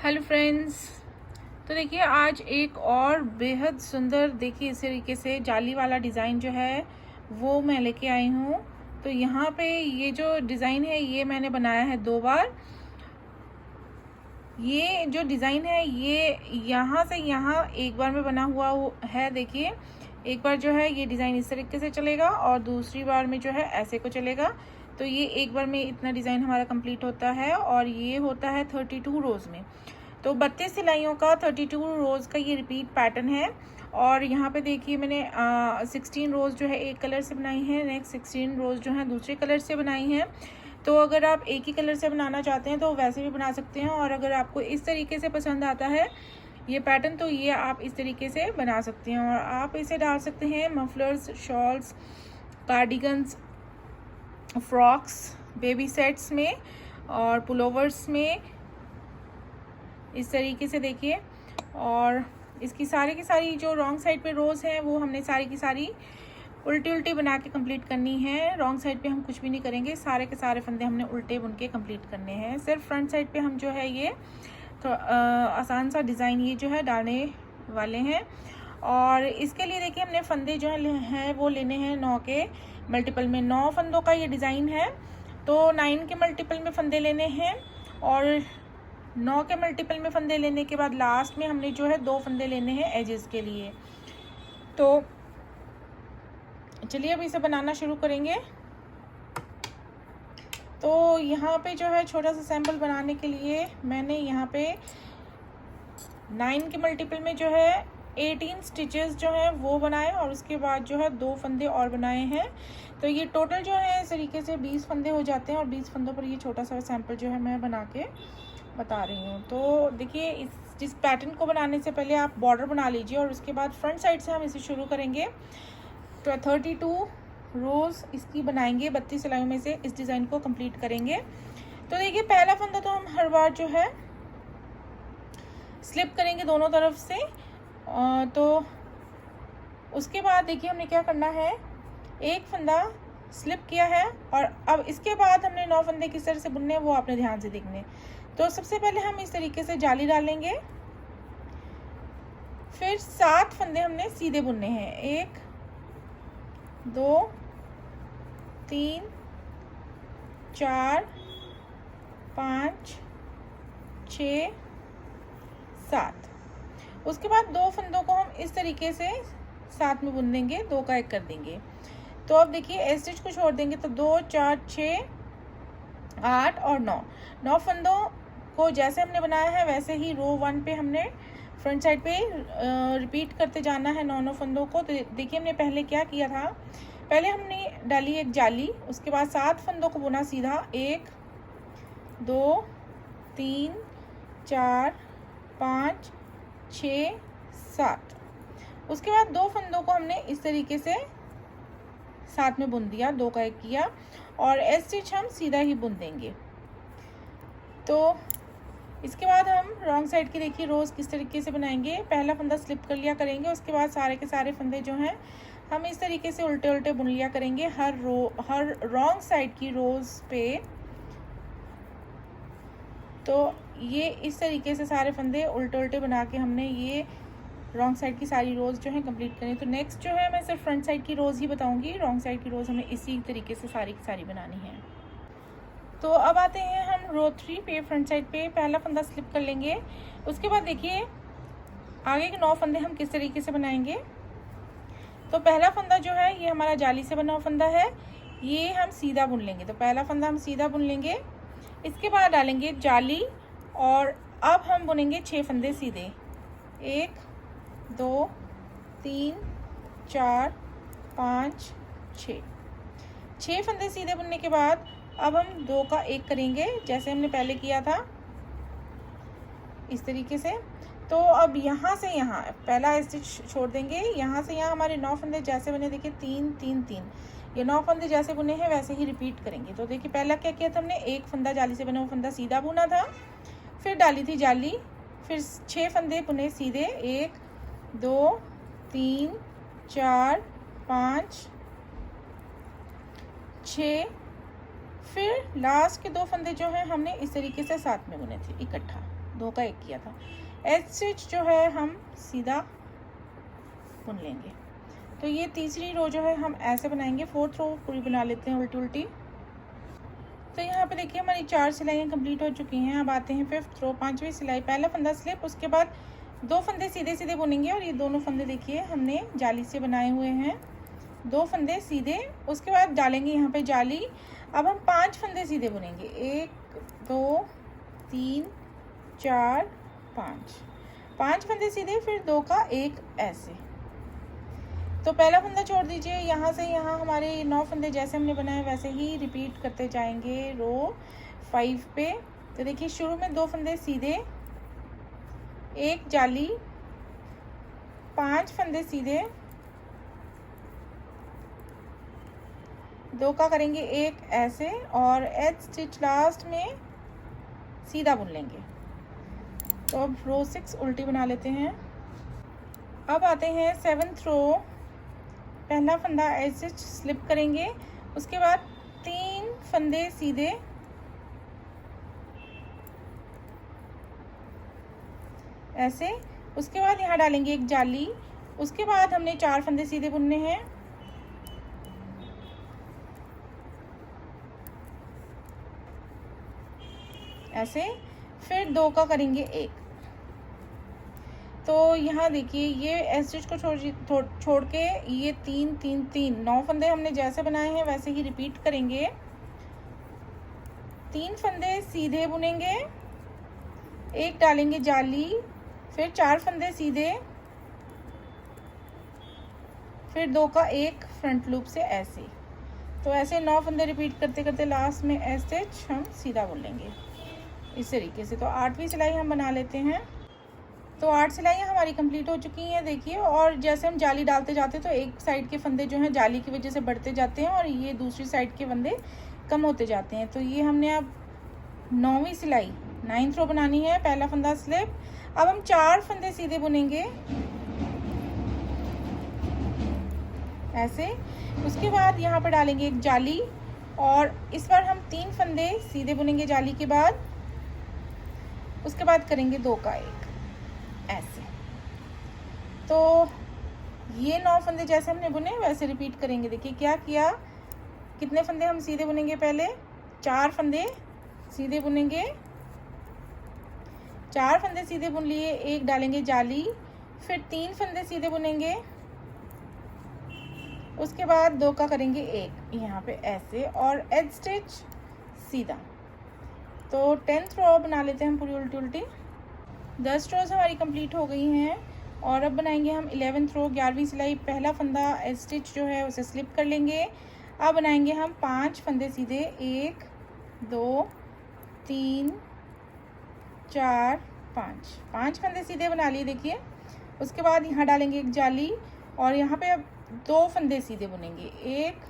Hello friends. तो देखिए आज एक और बेहद सुंदर देखिए इस तरीके से जाली वाला डिज़ाइन जो है वो मैं लेके आई हूँ। तो यहाँ पे ये जो डिज़ाइन है ये मैंने बनाया है 2 बार। ये जो डिज़ाइन है ये यहाँ से यहाँ एक बार में बना हुआ है। देखिए एक बार जो है ये डिज़ाइन इस तरीके से चलेगा और दूसरी बार में जो है ऐसे को चलेगा। तो ये एक बार में इतना डिज़ाइन हमारा कंप्लीट होता है और ये होता है 32 रोज़ में। तो 32 सिलाइयों का 32 रोज़ का ये रिपीट पैटर्न है। और यहाँ पे देखिए मैंने 16 रोज़ जो है एक कलर से बनाई है, नेक्स्ट 16 रोज़ जो है दूसरे कलर से बनाई हैं। तो अगर आप एक ही कलर से बनाना चाहते हैं तो वैसे भी बना सकते हैं, और अगर आपको इस तरीके से पसंद आता है ये पैटर्न तो ये आप इस तरीके से बना सकते हैं। और आप इसे डाल सकते हैं mufflers, shawls, cardigans, frocks, baby sets में और पुलोवर्स में इस तरीके से देखिए। और इसकी सारी की सारी जो रॉन्ग साइड पे रोज़ हैं वो हमने सारी की सारी उल्टी उल्टी बना के कंप्लीट करनी है। रॉन्ग साइड पे हम कुछ भी नहीं करेंगे, सारे के सारे फंदे हमने उल्टे बुन के कंप्लीट करने हैं। सिर्फ फ्रंट साइड पे हम जो है ये तो आसान सा डिज़ाइन ये जो है डालने वाले हैं। और इसके लिए देखिए हमने फंदे जो हैं वो लेने हैं 9 के मल्टीपल में। 9 फंदों का ये डिज़ाइन है तो 9 के मल्टीपल में फंदे लेने हैं। और 9 के मल्टीपल में फंदे लेने के बाद लास्ट में हमने जो है 2 फंदे लेने हैं एजेस के लिए। तो चलिए अब इसे बनाना शुरू करेंगे। तो यहाँ पे जो है छोटा सा सैम्पल बनाने के लिए मैंने यहाँ पे 9 के मल्टीपल में जो है 18 स्टिचेस जो हैं वो बनाए और उसके बाद जो है 2 फंदे और बनाए हैं। तो ये टोटल जो है इस तरीके से 20 फंदे हो जाते हैं और 20 फंदों पर ये छोटा सा सैम्पल जो है मैं बना के बता रही हूँ। तो देखिए जिस पैटर्न को बनाने से पहले आप बॉर्डर बना लीजिए और उसके बाद फ्रंट साइड से हम इसे शुरू करेंगे। तो 32 रोज़ इसकी बनाएंगे, 32 सिलाइयों में से इस डिज़ाइन को कंप्लीट करेंगे। तो देखिए पहला फंदा तो हम हर बार जो है स्लिप करेंगे दोनों तरफ से। तो उसके बाद देखिए हमने क्या करना है, एक फंदा स्लिप किया है और अब इसके बाद हमने 9 फंदे किस तरह से बुनने हैं वो आपने ध्यान से देखने। तो सबसे पहले हम इस तरीके से जाली डालेंगे, फिर 7 फंदे हमने सीधे बुनने हैं। 1 2 3 4 5 6 7। उसके बाद 2 फंदों को हम इस तरीके से साथ में बुन देंगे, 2 का 1 कर देंगे। तो अब देखिए ए स्टिच को छोड़ देंगे तो 2 4 6 8 और 9 फंदों को जैसे हमने बनाया है वैसे ही रो 1 पे हमने फ्रंट साइड पे रिपीट करते जाना है 9 फंदों को। तो देखिए हमने पहले क्या किया था, पहले हमने डाली एक जाली, उसके बाद 7 फंदों को बुना सीधा, 1 2 3 4 5 6 7। उसके बाद 2 फंदों को हमने इस तरीके से साथ में बुन दिया, 2 का 1 किया और ए स्टिच हम सीधा ही बुन देंगे। तो इसके बाद हम रॉन्ग साइड की देखिए रोज़ किस तरीके से बनाएंगे। पहला फंदा स्लिप कर लिया करेंगे, उसके बाद सारे के सारे फंदे जो हैं हम इस तरीके से उल्टे उल्टे बुन लिया करेंगे हर रॉन्ग साइड की रोज़ पे। तो ये इस तरीके से सारे फंदे उल्टे उल्टे बना के हमने ये रॉन्ग साइड की सारी रोज़ जो है कंप्लीट करें। तो नेक्स्ट जो है मैं सिर्फ फ्रंट साइड की रोज़ ही बताऊंगी, रॉन्ग साइड की रोज़ हमें इसी तरीके से सारी की सारी बनानी है। तो अब आते हैं हम रो 3 पे, फ्रंट साइड पे पहला फंदा स्लिप कर लेंगे। उसके बाद देखिए आगे के 9 फंदे हम किस तरीके से बनाएंगे। तो पहला फंदा जो है ये हमारा जाली से बना हुआ फंदा है, ये हम सीधा बुन लेंगे। तो पहला फंदा हम सीधा बुन लेंगे, इसके बाद डालेंगे जाली और अब हम बुनेंगे 6 फंदे सीधे, 1 2 3 4 5 6 फंदे सीधे बुनने के बाद अब हम 2 का 1 करेंगे जैसे हमने पहले किया था इस तरीके से। तो अब यहाँ से यहाँ पहला स्टिच छोड़ देंगे, यहाँ से यहाँ हमारे 9 फंदे जैसे बने देखिए 3 3 3, ये 9 फंदे जैसे बुने हैं वैसे ही रिपीट करेंगे। तो देखिए पहला क्या किया था हमने, एक फंदा जाली से बना हुआ फंदा सीधा बुना था, फिर डाली थी जाली, फिर 6 फंदे बुने सीधे, 1 2 3 4 5 6, फिर लास्ट के 2 फंदे जो हैं हमने इस तरीके से साथ में बुने थे, इकट्ठा 2 का 1 किया था। एज स्टिच जो है हम सीधा बुन लेंगे। तो ये तीसरी रो जो है हम ऐसे बनाएंगे। 4th रो पूरी बना लेते हैं उल्टी उल्टी। तो यहाँ पे देखिए हमारी 4 सिलाइयाँ कंप्लीट हो चुकी हैं। अब आते हैं 5th रो, 5वीं सिलाई। पहला फंदा स्लिप, उसके बाद 2 फंदे सीधे सीधे बुनेंगे और ये दोनों फंदे देखिए हमने जाली से बनाए हुए हैं। 2 फंदे सीधे, उसके बाद डालेंगे यहाँ पे जाली। अब हम 5 फंदे सीधे बुनेंगे। 1 2 3 4 5 फंदे सीधे, फिर 2 का 1 ऐसे। तो पहला फंदा छोड़ दीजिए। यहाँ से यहाँ हमारे 9 फंदे जैसे हमने बनाए वैसे ही रिपीट करते जाएंगे रो 5 पे। तो देखिए शुरू में 2 फंदे सीधे, 1 जाली, 5 फंदे सीधे, 2 का करेंगे 1 ऐसे और एज स्टिच लास्ट में सीधा बुन लेंगे। तो अब रो 6 उल्टी बना लेते हैं। अब आते हैं 7th रो। पहला फंदा एज स्टिच स्लिप करेंगे, उसके बाद 3 फंदे सीधे, ऐसे। उसके बाद यहाँ डालेंगे 1 जाली। उसके बाद हमने 4 फंदे सीधे बुनने हैं। ऐसे, फिर 2 का करेंगे 1। तो यहाँ देखिए ये एज स्टिच को छोड़ के ये 3 3 3 9 फंदे हमने जैसे बनाए हैं वैसे ही रिपीट करेंगे। 3 फंदे सीधे बुनेंगे, 1 डालेंगे जाली, फिर 4 फंदे सीधे, फिर 2 का 1 फ्रंट लूप से ऐसे। तो ऐसे 9 फंदे रिपीट करते करते लास्ट में एज स्टिच हम सीधा बुन लेंगे इस तरीके से। तो 8वीं सिलाई हम बना लेते हैं। तो 8 सिलाइयाँ हमारी कंप्लीट हो चुकी हैं देखिए। और जैसे हम जाली डालते जाते हैं तो एक साइड के फंदे जो हैं जाली की वजह से बढ़ते जाते हैं और ये दूसरी साइड के फंदे कम होते जाते हैं। तो ये हमने अब 9वीं सिलाई 9th रो बनानी है। पहला फंदा स्लिप। अब हम 4 फंदे सीधे बुनेंगे ऐसे। उसके बाद यहाँ पर डालेंगे 1 जाली और इस बार हम 3 फंदे सीधे बुनेंगे जाली के बाद। उसके बाद करेंगे 2 का 1 ऐसे। तो ये 9 फंदे जैसे हमने बुने वैसे रिपीट करेंगे। देखिए क्या किया, कितने फंदे हम सीधे बुनेंगे, पहले 4 फंदे सीधे बुनेंगे, 4 फंदे सीधे बुन लिए, 1 डालेंगे जाली, फिर 3 फंदे सीधे बुनेंगे, उसके बाद 2 का करेंगे 1 यहाँ पे ऐसे और एज स्टिच सीधा। तो 10th रो बना लेते हैं हम पूरी उल्टी उल्टी। 10 रोज हमारी कंप्लीट हो गई हैं और अब बनाएंगे हम 11th रो 11वीं सिलाई। पहला फंदा एज स्टिच जो है उसे स्लिप कर लेंगे। अब बनाएंगे हम 5 फंदे सीधे, 1 2 3 4 5 फंदे सीधे बना लिए देखिए। उसके बाद यहाँ डालेंगे 1 जाली और यहाँ पे अब 2 फंदे सीधे बुनेंगे, 1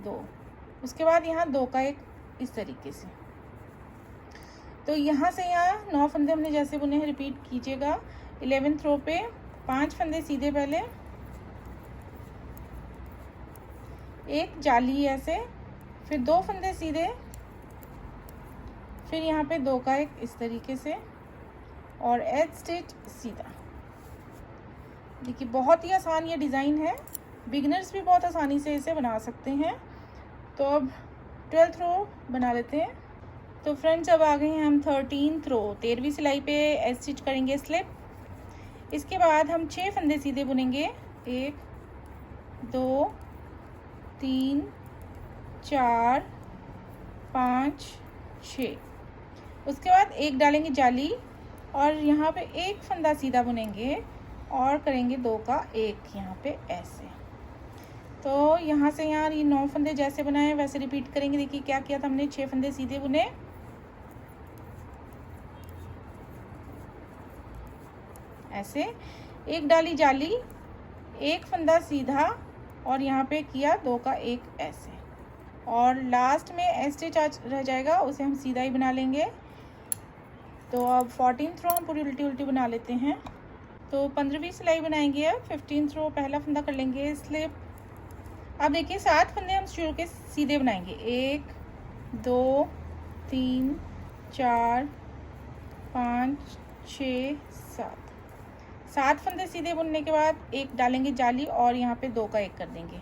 2। उसके बाद यहाँ 2 का 1 इस तरीके से। तो यहाँ से यहाँ 9 फंदे हमने जैसे बुने हैं रिपीट कीजिएगा। 11th रो पे 5 फंदे सीधे, पहले 1 जाली ऐसे, फिर 2 फंदे सीधे, फिर यहाँ पे 2 का 1 इस तरीके से और एज स्टिच सीधा। देखिए बहुत ही आसान ये डिज़ाइन है, बिगिनर्स भी बहुत आसानी से इसे बना सकते हैं। तो अब 12th रो बना लेते हैं। तो फ्रेंड्स अब आ गए हैं हम 13th रो 13वीं सिलाई पे एज स्टिच करेंगे स्लिप। इसके बाद हम 6 फंदे सीधे बुनेंगे, 1 2 3 4 5 6। उसके बाद 1 डालेंगे जाली और यहाँ पे 1 फंदा सीधा बुनेंगे और करेंगे 2 का 1 यहाँ पे ऐसे। तो यहाँ से यहाँ ये 9 फंदे जैसे बनाए वैसे रिपीट करेंगे। देखिए क्या किया था हमने, 6 फंदे सीधे बुने, ऐसे 1 डाली जाली, 1 फंदा सीधा और यहाँ पे किया 2 का 1 ऐसे और लास्ट में एज स्टिच रह जाएगा, उसे हम सीधा ही बना लेंगे। तो अब 14th रो हम पूरी उल्टी उल्टी बना लेते हैं। तो 15वीं सिलाई बनाएंगे। अब 15th रो पहला फंदा कर लेंगे स्लिप। अब देखिए 7 फंदे हम शुरू के सीधे बनाएंगे, 1 2 3 4 5 6 7 फंदे सीधे बुनने के बाद एक डालेंगे जाली और यहाँ पे 2 का 1 कर देंगे।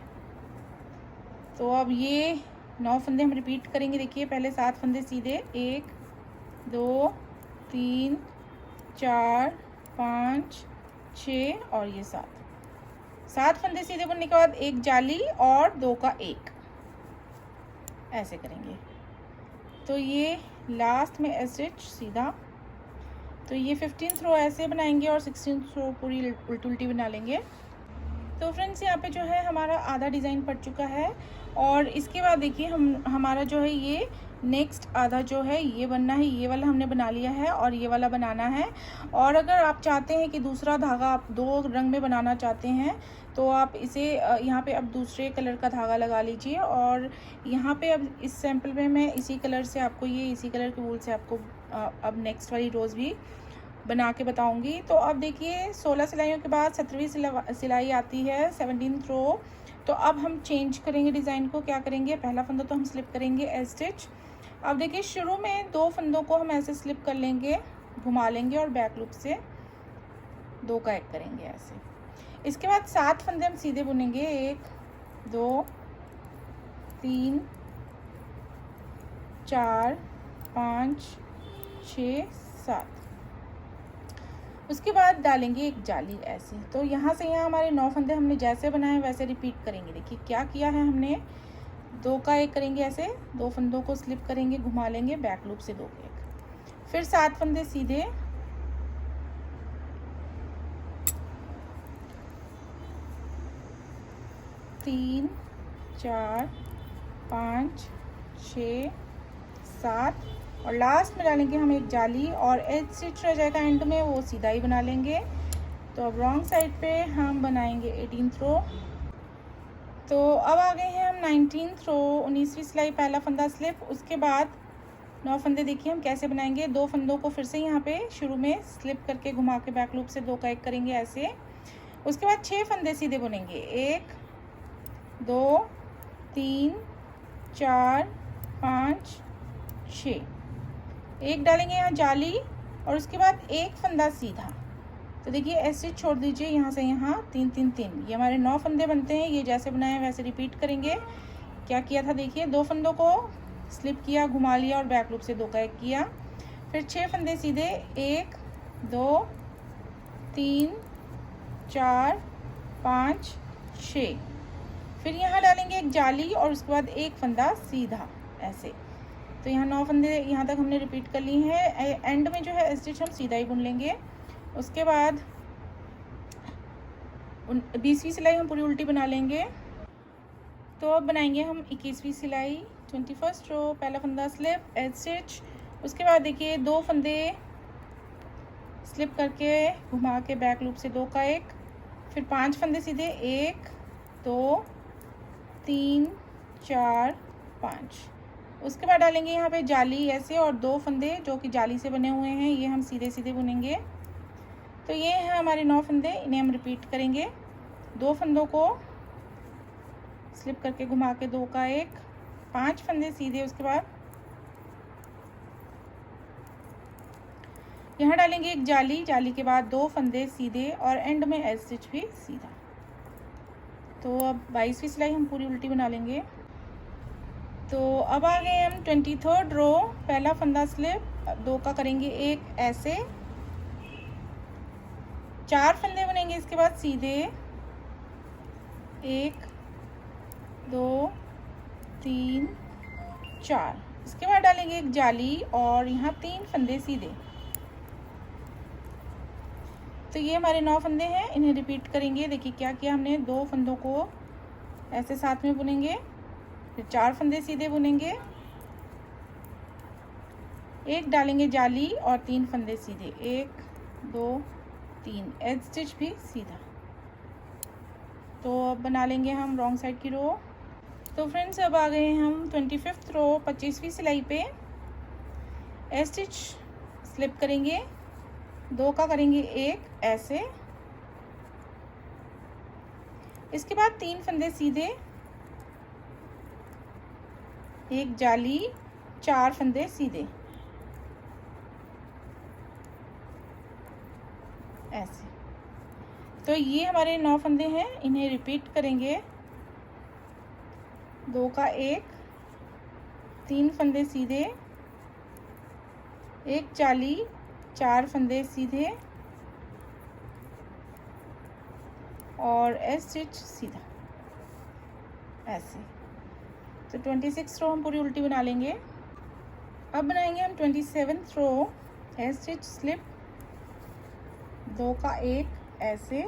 तो अब ये 9 फंदे हम रिपीट करेंगे। देखिए पहले 7 फंदे सीधे, 1 2 3 4 5 6 और ये 7 फंदे सीधे बुनने के बाद एक जाली और 2 का 1, ऐसे करेंगे। तो ये लास्ट में स्टिच सीधा। तो ये 15th रो ऐसे बनाएंगे और 16th रो पूरी उल्टी उल्टी बना लेंगे। तो फ्रेंड्स यहाँ पे जो है हमारा आधा डिज़ाइन पड़ चुका है और इसके बाद देखिए हमारा जो है ये नेक्स्ट आधा जो है ये बनना है। ये वाला हमने बना लिया है और ये वाला बनाना है। और अगर आप चाहते हैं कि दूसरा धागा आप 2 रंग में बनाना चाहते हैं तो आप इसे यहाँ पे अब दूसरे कलर का धागा लगा लीजिए। और यहाँ पे अब इस सैम्पल में मैं इसी कलर से आपको इसी कलर के वूल से आपको अब नेक्स्ट वाली रोज़ भी बना के बताऊंगी। तो अब देखिए 16 सिलाइयों के बाद 17वीं सिलाई आती है, 17th रो। तो अब हम चेंज करेंगे डिज़ाइन को। क्या करेंगे, पहला फंदा तो हम स्लिप करेंगे ए स्टिच। अब देखिए शुरू में 2 फंदों को हम ऐसे स्लिप कर लेंगे, घुमा लेंगे और बैक लूप से 2 का 1 करेंगे ऐसे। इसके बाद 7 फंदे हम सीधे बुनेंगे, 1 2 3 4 5 6 7। उसके बाद डालेंगे एक जाली ऐसे। तो यहाँ से यहाँ हमारे 9 फंदे हमने जैसे बनाए वैसे रिपीट करेंगे। देखिए क्या किया है हमने, 2 का 1 करेंगे ऐसे, 2 फंदों को स्लिप करेंगे, घुमा लेंगे, बैक लूप से 2 का 1, फिर 7 फंदे सीधे, 3 4 5 6 7 और लास्ट में डालेंगे हम एक जाली और एज स्टिच रह जाएगा एंड में, वो सीधा ही बना लेंगे। तो अब रॉन्ग साइड पे हम बनाएंगे 18th रो। तो अब आ गए हैं हम 19th रो, 19वीं सिलाई, पहला फंदा स्लिप। उसके बाद 9 फंदे देखिए हम कैसे बनाएंगे। 2 फंदों को फिर से यहाँ पे शुरू में स्लिप करके घुमा के बैक लूप से 2 का 1 करेंगे ऐसे। उसके बाद 6 फंदे सीधे बुनेंगे, 1 2 3 4 5 6, एक डालेंगे यहाँ जाली और उसके बाद एक फंदा सीधा। तो देखिए ऐसे छोड़ दीजिए, यहाँ से यहाँ 3 3 3, ये हमारे 9 फंदे बनते हैं। ये जैसे बनाए वैसे रिपीट करेंगे। क्या किया था देखिए, 2 फंदों को स्लिप किया, घुमा लिया और बैक लूप से 2 का 1 किया। फिर 6 फंदे सीधे, 1 2 3 4 5 6, फिर यहाँ डालेंगे एक जाली और उसके बाद एक फंदा सीधा ऐसे। तो यहाँ 9 फंदे यहाँ तक हमने रिपीट कर ली हैं। एंड में जो है स्टिच हम सीधा ही बुन लेंगे। उसके बाद 20वीं सिलाई हम पूरी उल्टी बना लेंगे। तो अब बनाएंगे हम 21वीं सिलाई, 21st रो, पहला फंदा स्लिप, एज स्टिच। उसके बाद देखिए 2 फंदे स्लिप करके घुमा के बैक लूप से 2 का 1, फिर 5 फंदे सीधे, 1 2 3 4 5। उसके बाद डालेंगे यहाँ पे जाली ऐसे और 2 फंदे जो कि जाली से बने हुए हैं, ये हम सीधे सीधे बुनेंगे। तो ये हैं हमारे 9 फंदे, इन्हें हम रिपीट करेंगे। 2 फंदों को स्लिप करके घुमा के 2 का 1, 5 फंदे सीधे। उसके बाद यहाँ डालेंगे एक जाली, जाली के बाद 2 फंदे सीधे और एंड में एज स्टिच भी सीधा। तो अब 22वीं सिलाई हम पूरी उल्टी बना लेंगे। तो अब आ गए हम 23rd रो, पहला फंदा स्लिप, 2 का करेंगे 1 ऐसे, 4 फंदे बनेंगे। इसके बाद सीधे 1 2 3 4, इसके बाद डालेंगे एक जाली और यहाँ 3 फंदे सीधे। तो ये हमारे 9 फंदे हैं, इन्हें रिपीट करेंगे। देखिए क्या किया हमने, 2 फंदों को ऐसे साथ में बुनेंगे, फिर 4 फंदे सीधे बुनेंगे, एक डालेंगे जाली और 3 फंदे सीधे, 1 2 3, एज स्टिच भी सीधा। तो अब बना लेंगे हम रॉन्ग साइड की रो। तो फ्रेंड्स अब आ गए हम 25th रो, 25वीं सिलाई पे। एज स्टिच स्लिप करेंगे, 2 का करेंगे 1 ऐसे। इसके बाद 3 फंदे सीधे, एक जाली 4 फंदे सीधे, ऐसे। तो ये हमारे 9 फंदे हैं, इन्हें रिपीट करेंगे। 2 का 1, 3 फंदे सीधे, 1 जाली, 4 फंदे सीधे और एस स्टिच सीधा, ऐसे। तो 26 रो हम पूरी उल्टी बना लेंगे। अब बनाएंगे हम 27 रो एस स्टिच स्लिप। 2 का 1, ऐसे,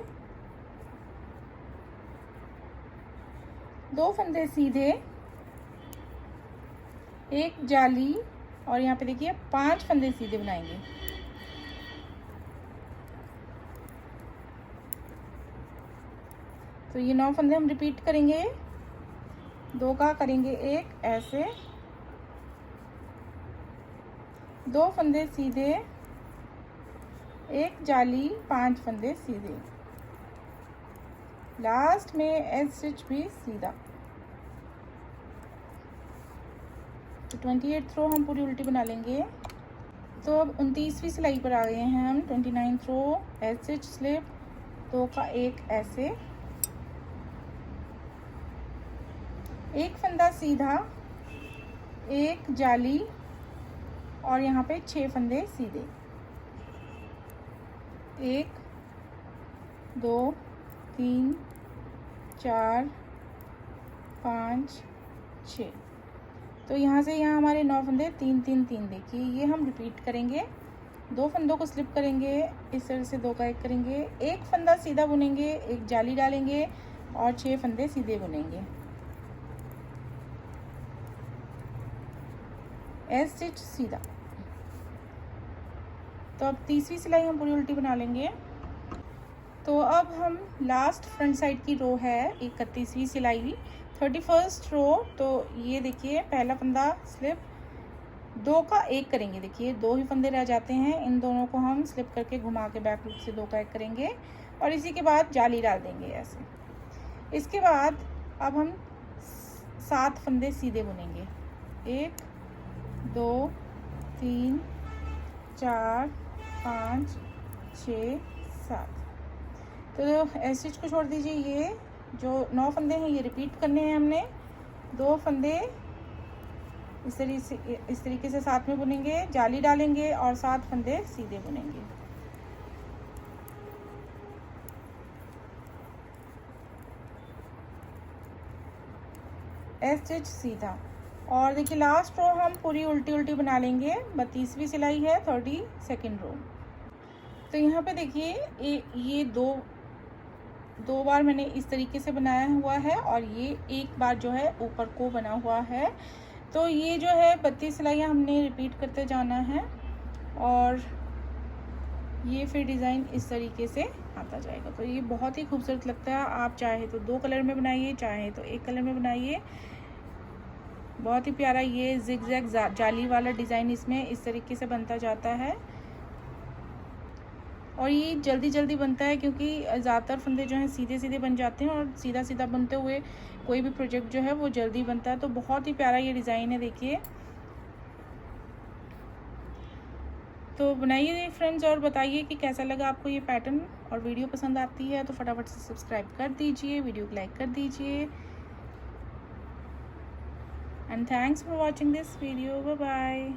2 फंदे सीधे, 1 जाली और यहाँ पे देखिए 5 फंदे सीधे बनाएंगे। तो ये 9 फंदे हम रिपीट करेंगे। 2 का करेंगे 1, ऐसे, 2 फंदे सीधे, 1 जाली, 5 फंदे सीधे, लास्ट में एज स्टिच भी सीधा। तो 28 रो हम पूरी उल्टी बना लेंगे। तो अब 29वीं सिलाई पर आ गए हैं हम। 29 रो एज स्टिच स्लिप, 2 का 1, ऐसे, 1 फंदा सीधा, 1 जाली और यहाँ पे 6 फंदे सीधे, 1 2 3 4 5 6। तो यहाँ से यहाँ हमारे 9 फंदे 3 3 3, देखिए ये हम रिपीट करेंगे। 2 फंदों को स्लिप करेंगे, इस तरह से 2 का 1 करेंगे, 1 फंदा सीधा बुनेंगे, 1 जाली डालेंगे और 6 फंदे सीधे बुनेंगे, एज स्टिच सीधा। तो अब 30वीं सिलाई हम पूरी उल्टी बना लेंगे। तो अब हम लास्ट फ्रंट साइड की रो है 31वीं सिलाई, 31st रो। तो ये देखिए पहला फंदा स्लिप, 2 का 1 करेंगे, देखिए 2 ही फंदे रह जाते हैं, इन दोनों को हम स्लिप करके घुमा के बैक लूप से 2 का 1 करेंगे और इसी के बाद जाली डाल देंगे ऐसे। इसके बाद अब हम 7 फंदे सीधे बुनेंगे, 1 2 3 4 5 6 7। तो एस स्टिच को छोड़ दीजिए, ये जो 9 फंदे हैं ये रिपीट करने हैं हमने। 2 फंदे इस तरीके से साथ में बुनेंगे, जाली डालेंगे और 7 फंदे सीधे बुनेंगे। एस स्टिच सीधा। और देखिए लास्ट रो हम पूरी उल्टी उल्टी बना लेंगे। 32वीं सिलाई है, 32nd रो। तो यहाँ पे देखिए ये दो बार मैंने इस तरीके से बनाया हुआ है और ये एक बार जो है ऊपर को बना हुआ है। तो ये जो है 32 सिलाइयाँ हमने रिपीट करते जाना है और ये फिर डिज़ाइन इस तरीके से आता जाएगा। तो ये बहुत ही खूबसूरत लगता है। आप चाहे तो 2 कलर में बनाइए, चाहे तो 1 कलर में बनाइए। बहुत ही प्यारा ये जिग-जैग जाली वाला डिज़ाइन इसमें इस तरीके से बनता जाता है और ये जल्दी जल्दी बनता है क्योंकि ज़्यादातर फंदे जो हैं सीधे सीधे बन जाते हैं और सीधा सीधा बनते हुए कोई भी प्रोजेक्ट जो है वो जल्दी बनता है। तो बहुत ही प्यारा ये डिज़ाइन है, देखिए। तो बनाइए फ्रेंड्स और बताइए कि कैसा लगा आपको ये पैटर्न। और वीडियो पसंद आती है तो फटाफट से सब्सक्राइब कर दीजिए, वीडियो को लाइक कर दीजिए। And thanks for watching this video. Bye bye.